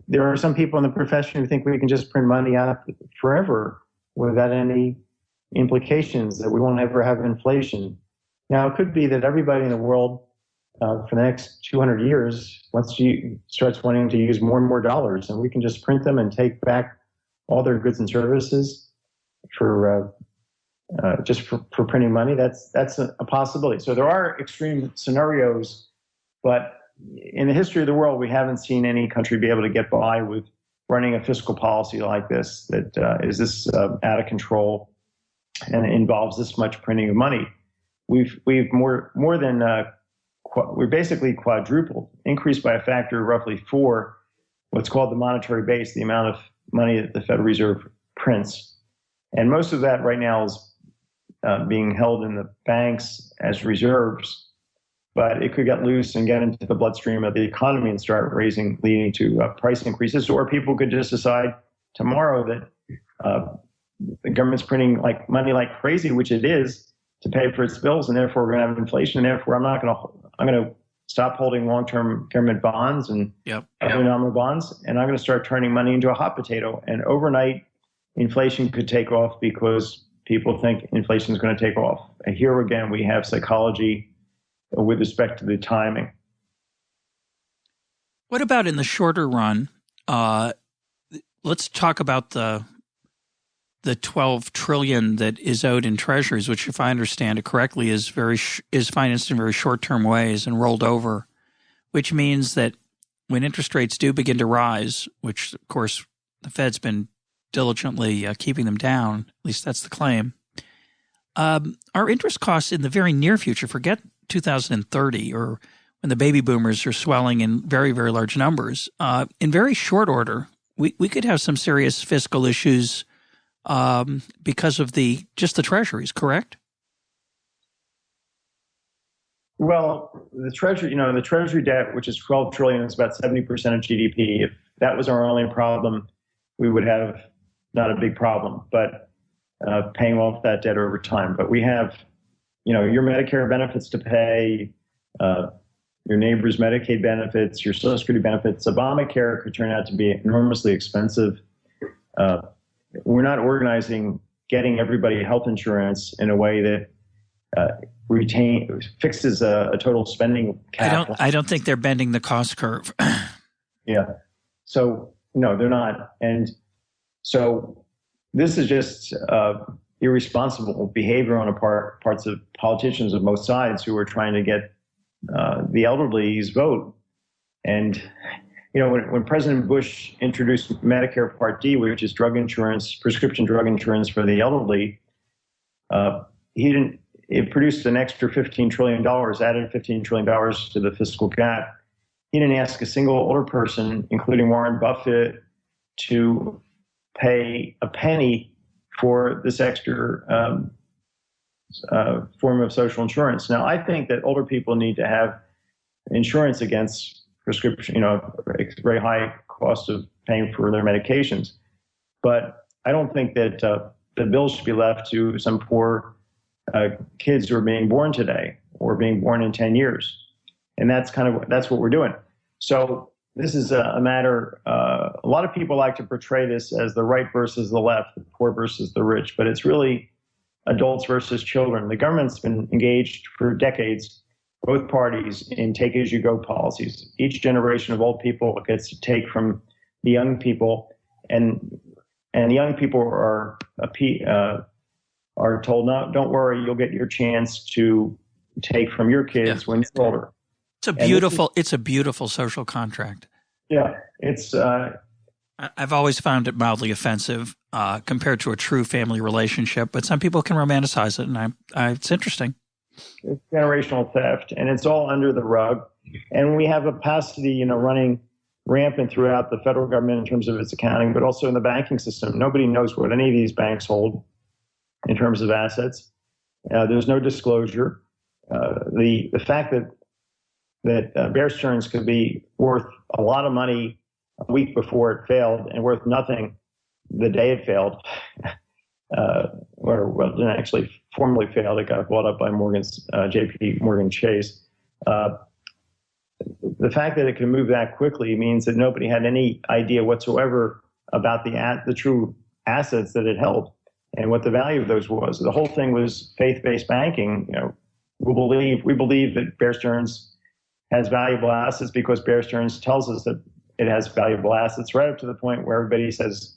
[SPEAKER 2] There are some people in the profession who think we can just print money out forever without any implications, that we won't ever have inflation. Now, it could be that everybody in the world for the next 200 years starts wanting to use more and more dollars, and we can just print them and take back all their goods and services for printing money. That's a possibility. So there are extreme scenarios, but in the history of the world, we haven't seen any country be able to get by with running a fiscal policy like this that is this out of control and involves this much printing of money. We've we're basically quadrupled, increased by a factor of roughly 4, what's called the monetary base, the amount of money that the Federal Reserve prints. And most of that right now is being held in the banks as reserves, but it could get loose and get into the bloodstream of the economy and start leading to price increases. Or people could just decide tomorrow that the government's printing money like crazy, which it is, to pay for its bills, and therefore we're going to have inflation, and therefore I'm going to stop holding long-term government bonds and nominal bonds, and I'm going to start turning money into a hot potato. And overnight, inflation could take off because people think inflation is going to take off. And here again, we have psychology with respect to the timing.
[SPEAKER 1] What about in the shorter run? Let's talk about the $12 trillion that is owed in treasuries, which, if I understand it correctly, is financed in very short-term ways and rolled over, which means that when interest rates do begin to rise, which, of course, the Fed's been diligently keeping them down, at least that's the claim, our interest costs in the very near future, forget 2030 or when the baby boomers are swelling in very, very large numbers, in very short order, we could have some serious fiscal issues because of the treasuries, correct?
[SPEAKER 2] Well, the treasury debt, which is $12 trillion, is about 70% of GDP. If that was our only problem, we would have not a big problem, but paying off that debt over time. But we have, your Medicare benefits to pay, your neighbor's Medicaid benefits, your Social Security benefits. Obamacare could turn out to be enormously expensive. We're not organizing getting everybody health insurance in a way that fixes a total spending cap.
[SPEAKER 1] I don't think they're bending the cost curve.
[SPEAKER 2] Yeah. So no, they're not. And so this is just irresponsible behavior on parts of politicians of both sides who are trying to get the elderly's vote. And when President Bush introduced Medicare Part D, which is drug insurance, prescription drug insurance for the elderly, it produced an extra $15 trillion, added $15 trillion to the fiscal gap. He didn't ask a single older person, including Warren Buffett, to pay a penny for this extra form of social insurance. Now, I think that older people need to have insurance against prescription, very high cost of paying for their medications. But I don't think that the bill should be left to some poor kids who are being born today or being born in 10 years. And that's what we're doing. So this is a matter, a lot of people like to portray this as the right versus the left, the poor versus the rich, but it's really adults versus children. The government's been engaged for decades, both parties, in take-as-you-go policies. Each generation of old people gets to take from the young people, and the young people are told, no, don't worry, you'll get your chance to take from your kids when you're older.
[SPEAKER 1] It's a beautiful social contract.
[SPEAKER 2] Yeah, it's.
[SPEAKER 1] I've always found it mildly offensive compared to a true family relationship, but some people can romanticize it, and it's interesting.
[SPEAKER 2] It's generational theft, and it's all under the rug. And we have opacity, running rampant throughout the federal government in terms of its accounting, but also in the banking system. Nobody knows what any of these banks hold in terms of assets. There's no disclosure. The fact that Bear Stearns could be worth a lot of money a week before it failed and worth nothing the day it failed, it didn't actually formally fail. It got bought up by JP Morgan Chase. The fact that it could move that quickly means that nobody had any idea whatsoever about the true assets that it held and what the value of those was. The whole thing was faith-based banking. We believe that Bear Stearns has valuable assets because Bear Stearns tells us that it has valuable assets, right up to the point where everybody says,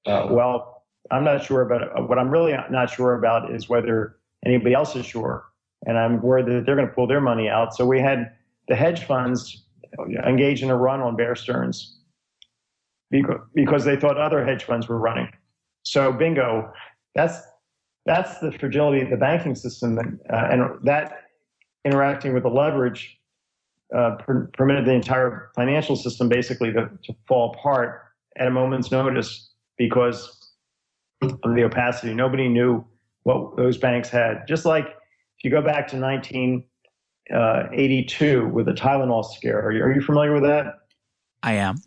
[SPEAKER 2] well, I'm not sure about it. What I'm really not sure about is whether anybody else is sure. And I'm worried that they're going to pull their money out. So we had the hedge funds engage in a run on Bear Stearns because they thought other hedge funds were running. So bingo, that's the fragility of the banking system. And that interacting with the leverage permitted the entire financial system basically to fall apart at a moment's notice because of the opacity. Nobody knew what those banks had. Just like if you go back to 1982 with the Tylenol scare, are you familiar with that?
[SPEAKER 1] I am.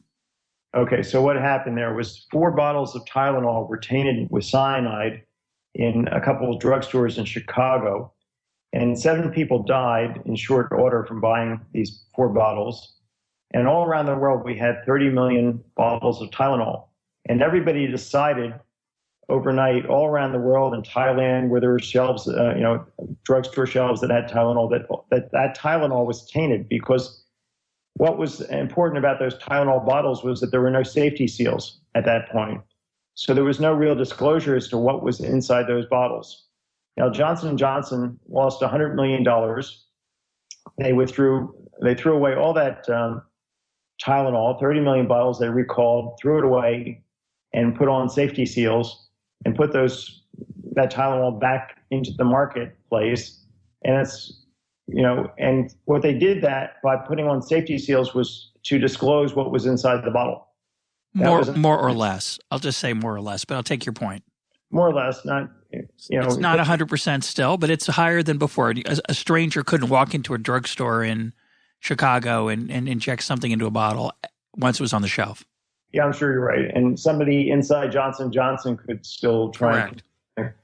[SPEAKER 2] Okay, so what happened there was 4 bottles of Tylenol were tainted with cyanide in a couple of drugstores in Chicago. And 7 people died in short order from buying these 4 bottles. And all around the world, we had 30 million bottles of Tylenol. And everybody decided overnight, all around the world, in Thailand, where there were shelves, drugstore shelves that had Tylenol, that Tylenol was tainted because what was important about those Tylenol bottles was that there were no safety seals at that point. So there was no real disclosure as to what was inside those bottles. Now, Johnson & Johnson lost $100 million. They threw away all that Tylenol, 30 million bottles they recalled, threw it away, and put on safety seals and put that Tylenol back into the marketplace. And and what they did that by putting on safety seals was to disclose what was inside the bottle.
[SPEAKER 1] More or less. I'll just say more or less, but I'll take your point.
[SPEAKER 2] More or less, not.
[SPEAKER 1] It's not 100% still, but it's higher than before. A stranger couldn't walk into a drugstore in Chicago and inject something into a bottle once it was on the shelf.
[SPEAKER 2] Yeah, I'm sure you're right. And somebody inside Johnson & Johnson could still try.
[SPEAKER 1] Correct.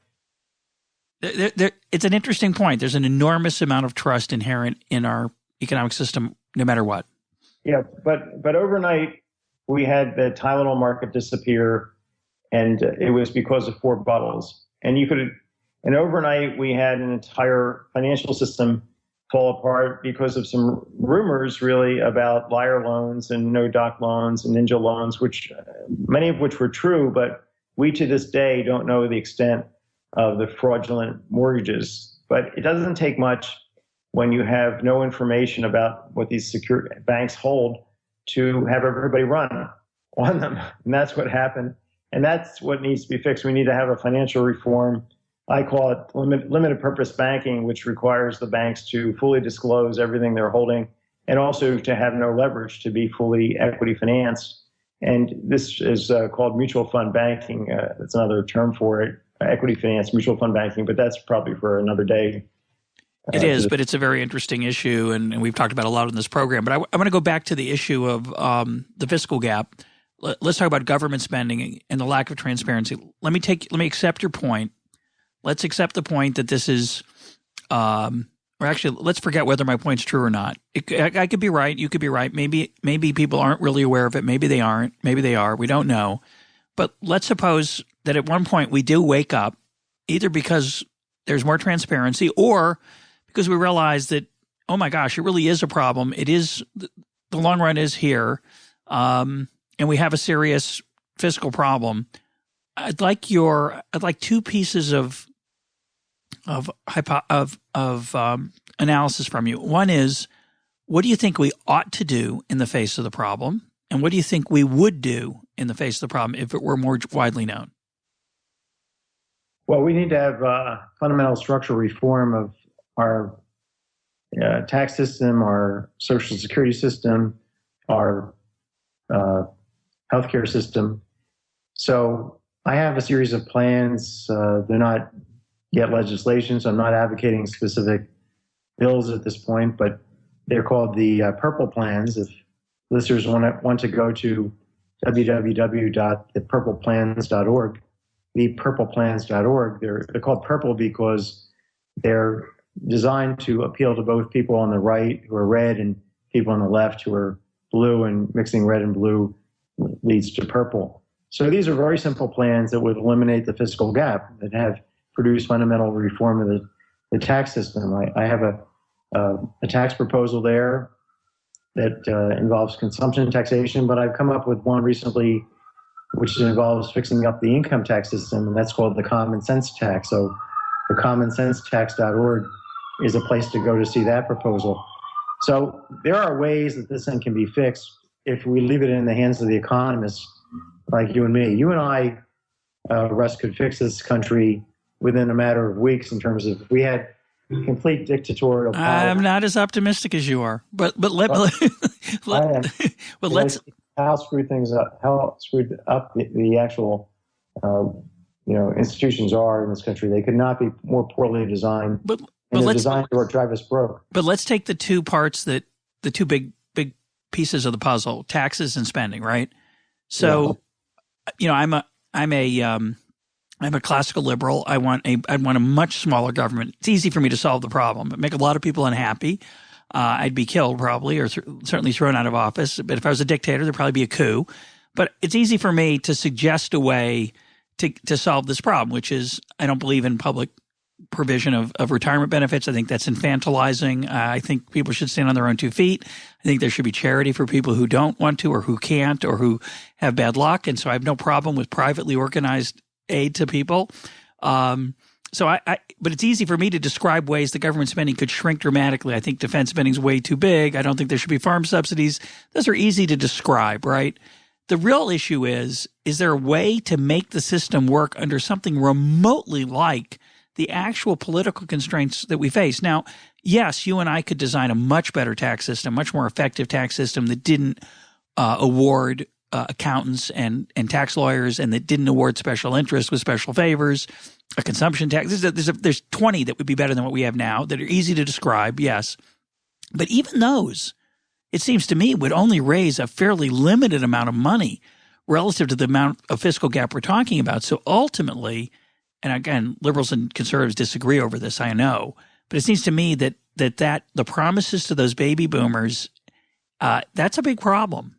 [SPEAKER 1] It's an interesting point. There's an enormous amount of trust inherent in our economic system no matter what.
[SPEAKER 2] Yeah, but overnight we had the Tylenol market disappear, and it was because of four bottles. And overnight we had an entire financial system fall apart because of some rumors, really, about liar loans and no doc loans and ninja loans, which many of which were true, but we to this day don't know the extent of the fraudulent mortgages. But it doesn't take much when you have no information about what these secure banks hold to have everybody run on them. And that's what happened. And that's what needs to be fixed. We need to have a financial reform. I call it limited purpose banking, which requires the banks to fully disclose everything they're holding and also to have no leverage, to be fully equity financed. And this is called mutual fund banking. That's another term for it, equity finance, mutual fund banking, but that's probably for another day.
[SPEAKER 1] It is, but it's a very interesting issue, and we've talked about a lot in this program. But I want to go back to the issue of the fiscal gap. Let's talk about government spending and the lack of transparency. Let me accept your point. Let's accept the point that this is, or actually, let's forget whether my point's true or not. I could be right. You could be right. Maybe people aren't really aware of it. Maybe they aren't. Maybe they are. We don't know. But let's suppose that at one point we do wake up, either because there's more transparency or because we realize that, oh my gosh, it really is a problem. It is, the long run is here, and we have a serious fiscal problem. I'd like two pieces of analysis from you. One is, what do you think we ought to do in the face of the problem? And what do you think we would do in the face of the problem if it were more widely known?
[SPEAKER 2] Well, we need to have fundamental structural reform of our tax system, our social security system, our healthcare system. So I have a series of plans. They're not yet legislation, so I'm not advocating specific bills at this point, but they're called the Purple Plans. If listeners want to go to www.thepurpleplans.org, thepurpleplans.org, they're called purple because they're designed to appeal to both people on the right who are red and people on the left who are blue, and mixing red and blue leads to purple. So these are very simple plans that would eliminate the fiscal gap, that have produced fundamental reform of the tax system. I have a tax proposal there that involves consumption taxation, but I've come up with one recently which involves fixing up the income tax system, and that's called the common sense tax. So the commonsensetax.org is a place to go to see that proposal. So there are ways that this thing can be fixed if we leave it in the hands of the economists like you and me. You and I, Russ, could fix this country within a matter of weeks in terms of, if we had complete dictatorial power.
[SPEAKER 1] I'm not as optimistic as you are, but let's
[SPEAKER 2] how screwed things up, how screwed up the actual institutions are in this country. They could not be more poorly designed. But they're designed to drive us broke.
[SPEAKER 1] But let's take the two parts, the two big pieces of the puzzle: taxes and spending, right? So, I'm a classical liberal. I want a much smaller government. It's easy for me to solve the problem, but make a lot of people unhappy. I'd be killed probably, or certainly thrown out of office. But if I was a dictator, there'd probably be a coup. But it's easy for me to suggest a way to solve this problem, which is, I don't believe in public provision of retirement benefits. I think that's infantilizing. I think people should stand on their own 2 feet. I think there should be charity for people who don't want to, or who can't, or who have bad luck. And so I have no problem with privately organized aid to people. But it's easy for me to describe ways the government spending could shrink dramatically. I think defense spending is way too big. I don't think there should be farm subsidies. Those are easy to describe, right? The real issue is there a way to make the system work under something remotely like the actual political constraints that we face? Now, yes, you and I could design a much better tax system, much more effective tax system that didn't award accountants and tax lawyers, and that didn't award special interest with special favors, a consumption tax. There's 20 that would be better than what we have now, that are easy to describe, yes. But even those, it seems to me, would only raise a fairly limited amount of money relative to the amount of fiscal gap we're talking about. So ultimately, and again, liberals and conservatives disagree over this, I know, but it seems to me that the promises to those baby boomers That's a big problem.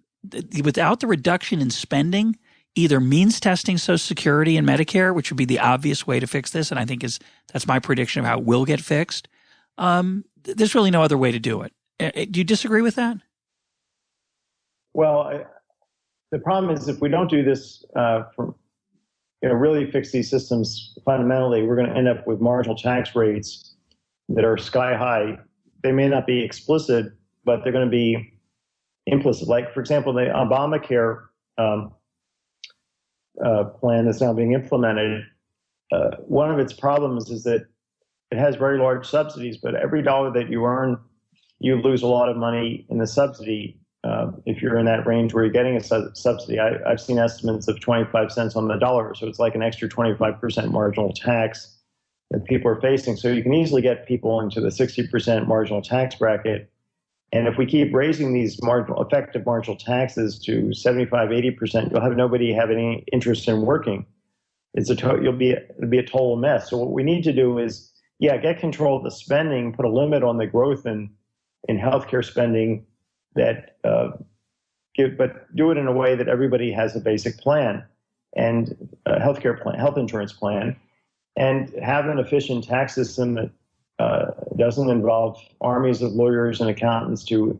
[SPEAKER 1] Without the reduction in spending, either means testing Social Security and Medicare, which would be the obvious way to fix this, and I think that's my prediction of how it will get fixed. There's really no other way to do it. Do you disagree with that?
[SPEAKER 2] Well, the problem is if we don't do this, really fix these systems fundamentally, we're going to end up with marginal tax rates that are sky high. They may not be explicit, but they're going to be implicit. Like, for example, the Obamacare plan that's now being implemented, one of its problems is that it has very large subsidies, but every dollar that you earn, you lose a lot of money in the subsidy if you're in that range where you're getting a subsidy. I've seen estimates of 25 cents on the dollar, so it's like an extra 25% marginal tax that people are facing. So you can easily get people into the 60% marginal tax bracket. And if we keep raising these effective marginal taxes to 75, 80%, you'll have nobody have any interest in working. It'll be a total mess. So what we need to do is, get control of the spending, put a limit on the growth in healthcare spending, but do it in a way that everybody has a basic plan and a healthcare plan, health insurance plan, and have an efficient tax system that doesn't involve armies of lawyers and accountants to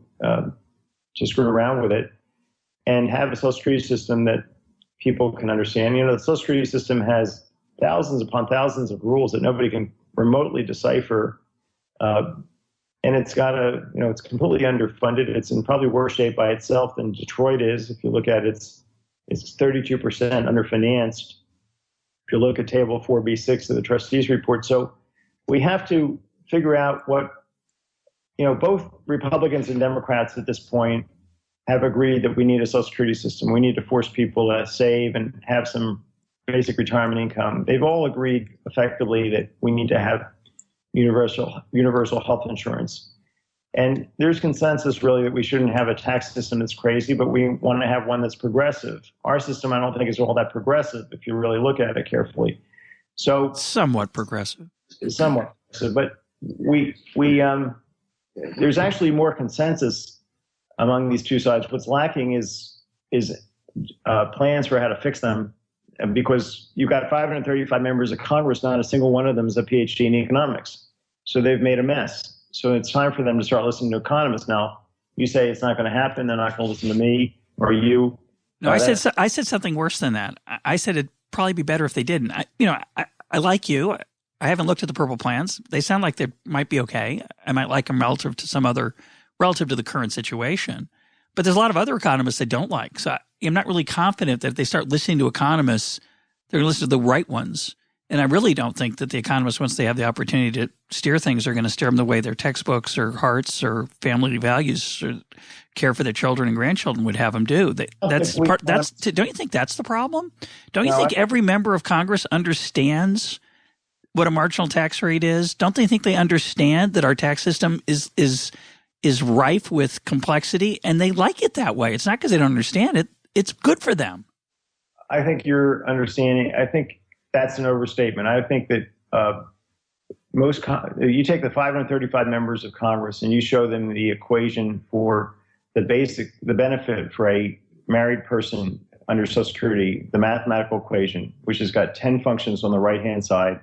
[SPEAKER 2] screw around with it, and have a Social Security system that people can understand. The Social Security system has thousands upon thousands of rules that nobody can remotely decipher. And it's got it's completely underfunded. It's in probably worse shape by itself than Detroit is. If you look at it, it's 32% underfinanced. If you look at table 4B6 of the trustees report. So we have to figure out what, both Republicans and Democrats at this point have agreed that we need a Social Security system. We need to force people to save and have some basic retirement income. They've all agreed effectively that we need to have universal health insurance. And there's consensus really that we shouldn't have a tax system that's crazy, but we want to have one that's progressive. Our system, I don't think, is all that progressive if you really look at it carefully. So
[SPEAKER 1] somewhat progressive.
[SPEAKER 2] Somewhat progressive, but there's actually more consensus among these two sides. What's lacking is plans for how to fix them, because you've got 535 members of Congress, not a single one of them is a PhD in economics. So they've made a mess. So it's time for them to start listening to economists. Now, you say it's not going to happen, they're not going to listen to me or you.
[SPEAKER 1] No, I said something worse than that. I said it'd probably be better if they didn't. I like you. I haven't looked at the purple plans. They sound like they might be okay. I might like them relative to the current situation. But there's a lot of other economists they don't like. So I'm not really confident that if they start listening to economists, they're going to listen to the right ones. And I really don't think that the economists, once they have the opportunity to steer things, are going to steer them the way their textbooks or hearts or family values or care for their children and grandchildren would have them do. Don't you think that's the problem? Don't you think every member of Congress understands what a marginal tax rate is? Don't they think they understand that our tax system is rife with complexity, and they like it that way? It's not because they don't understand it. It's good for them.
[SPEAKER 2] I think you're understanding. I think that's an overstatement. I think that you take the 535 members of Congress and you show them the equation for the benefit for a married person under Social Security, the mathematical equation, which has got 10 functions on the right-hand side.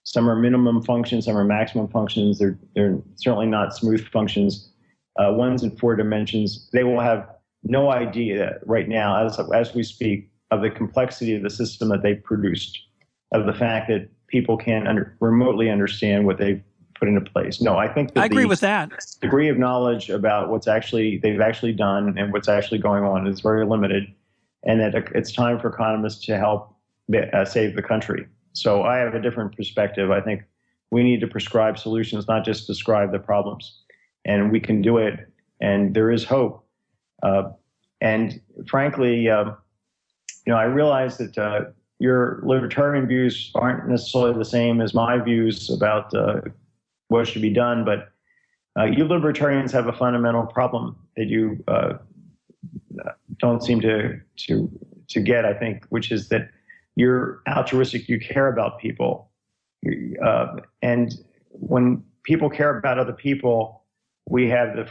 [SPEAKER 2] Some are minimum functions, some are maximum functions. They're certainly not smooth functions. One's in 4 dimensions. They will have no idea right now, as we speak, of the complexity of the system that they've produced, of the fact that people can't remotely understand what they've put into place. No, I think that I
[SPEAKER 1] agree with that.
[SPEAKER 2] Degree of knowledge about they've actually done and what's actually going on is very limited, and that it's time for economists to help save the country. So I have a different perspective. I think we need to prescribe solutions, not just describe the problems. And we can do it, and there is hope. And frankly, I realize that your libertarian views aren't necessarily the same as my views about what should be done, but you libertarians have a fundamental problem that you don't seem to get, I think, which is that you're altruistic. You care about people, and when people care about other people, we have the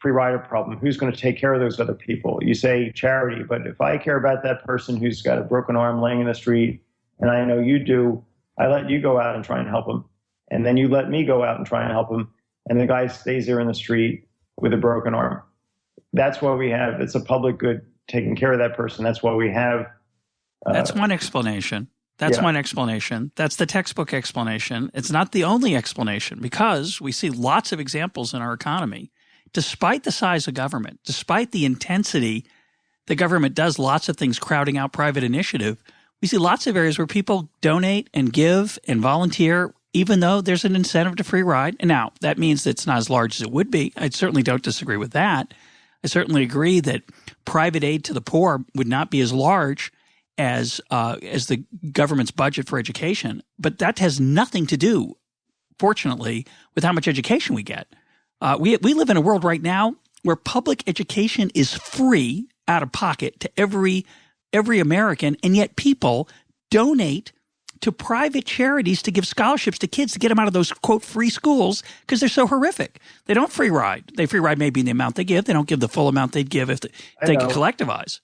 [SPEAKER 2] free rider problem. Who's going to take care of those other people? You say charity, but if I care about that person who's got a broken arm laying in the street, and I know you do, I let you go out and try and help him. And then you let me go out and try and help him. And the guy stays there in the street with a broken arm. That's why we have, it's a public good, taking care of that person. That's why we have.
[SPEAKER 1] That's one explanation. That's one explanation. That's the textbook explanation. It's not the only explanation, because we see lots of examples in our economy. Despite the size of government, despite the intensity the government does lots of things crowding out private initiative, we see lots of areas where people donate and give and volunteer, even though there's an incentive to free ride. And now, that means that it's not as large as it would be. I certainly don't disagree with that. I certainly agree that private aid to the poor would not be as large as the government's budget for education. But that has nothing to do, fortunately, with how much education we get. We live in a world right now where public education is free out of pocket to every American, and yet people donate to private charities to give scholarships to kids to get them out of those, quote, free schools because they're so horrific. They don't free ride. They free ride maybe in the amount they give. They don't give the full amount they'd give if they could collectivize.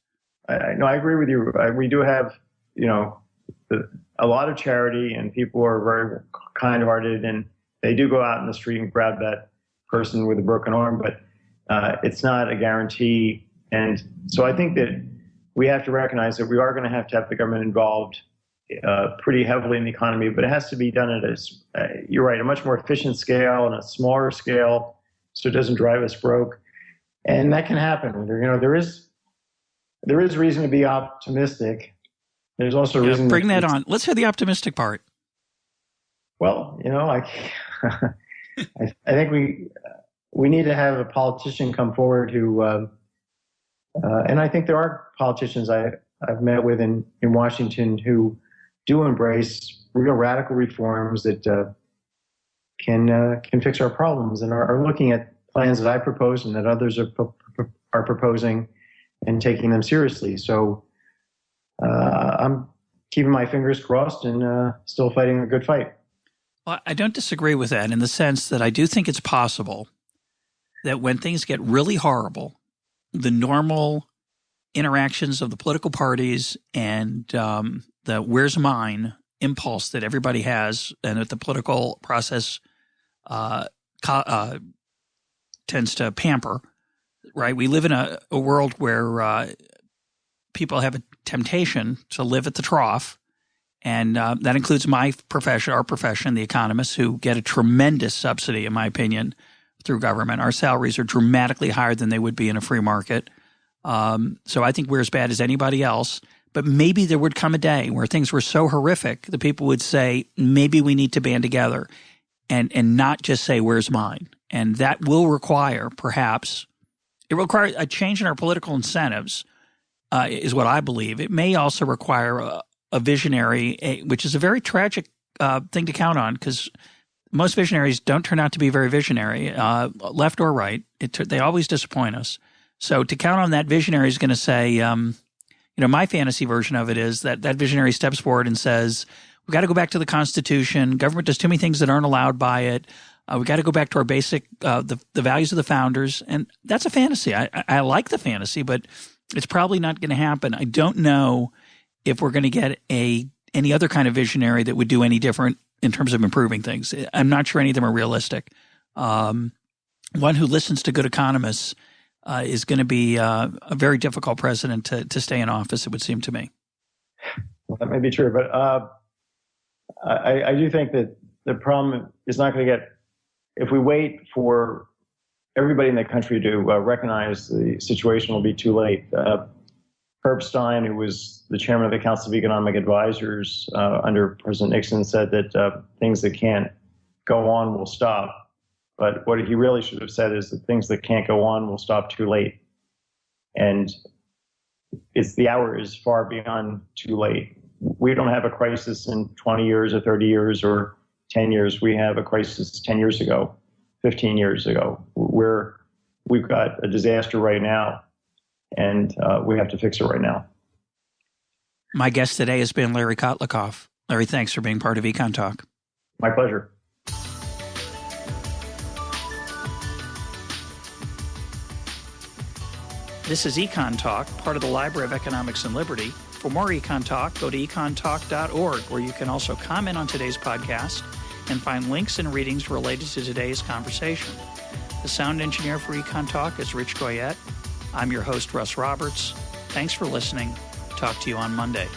[SPEAKER 2] I agree with you. We do have, a lot of charity, and people are very kind-hearted, and they do go out in the street and grab that person with a broken arm, but it's not a guarantee. And so I think that we have to recognize that we are going to have the government involved pretty heavily in the economy, but it has to be done at you're right, a much more efficient scale and a smaller scale, so it doesn't drive us broke. And that can happen. There is reason to be optimistic. There's also reason.
[SPEAKER 1] Bring that on. Let's hear the optimistic part.
[SPEAKER 2] Well, I think we need to have a politician come forward who, and I think there are politicians I've met with in Washington who do embrace real radical reforms that can fix our problems, and are looking at plans that I propose and that others are proposing and taking them seriously. So I'm keeping my fingers crossed and still fighting a good fight.
[SPEAKER 1] Well, I don't disagree with that in the sense that I do think it's possible that when things get really horrible, the normal interactions of the political parties and the where's mine impulse that everybody has and that the political process tends to pamper, right? We live in a world where people have a temptation to live at the trough. And that includes my profession, our profession, the economists, who get a tremendous subsidy, in my opinion, through government. Our salaries are dramatically higher than they would be in a free market. So I think we're as bad as anybody else. But maybe there would come a day where things were so horrific that people would say, maybe we need to band together and not just say, where's mine? And that will require, perhaps, it will require a change in our political incentives, is what I believe. It may also require a visionary, which is a very tragic thing to count on, because most visionaries don't turn out to be very visionary, left or right. They always disappoint us. So to count on that visionary is going to say, my fantasy version of it is that visionary steps forward and says, we've got to go back to the Constitution. Government does too many things that aren't allowed by it. We've got to go back to our basic, the values of the founders. And that's a fantasy. I like the fantasy, but it's probably not going to happen. I don't know if we're going to get any other kind of visionary that would do any different in terms of improving things. I'm not sure any of them are realistic. One who listens to good economists is going to be a very difficult president to stay in office, it would seem to me.
[SPEAKER 2] Well, that may be true, but I do think that the problem is not going to get, if we wait for everybody in the country to recognize the situation, will be too late. Herb Stein, who was the chairman of the Council of Economic Advisors under President Nixon, said that things that can't go on will stop. But what he really should have said is that things that can't go on will stop too late. And the hour is far beyond too late. We don't have a crisis in 20 years or 30 years or 10 years. We have a crisis 10 years ago, 15 years ago, where we've got a disaster right now. And we have to fix it right now.
[SPEAKER 1] My guest today has been Larry Kotlikoff. Larry, thanks for being part of EconTalk.
[SPEAKER 2] My pleasure.
[SPEAKER 1] This is EconTalk, part of the Library of Economics and Liberty. For more EconTalk, go to econtalk.org, where you can also comment on today's podcast and find links and readings related to today's conversation. The sound engineer for EconTalk is Rich Goyette. I'm your host, Russ Roberts. Thanks for listening. Talk to you on Monday.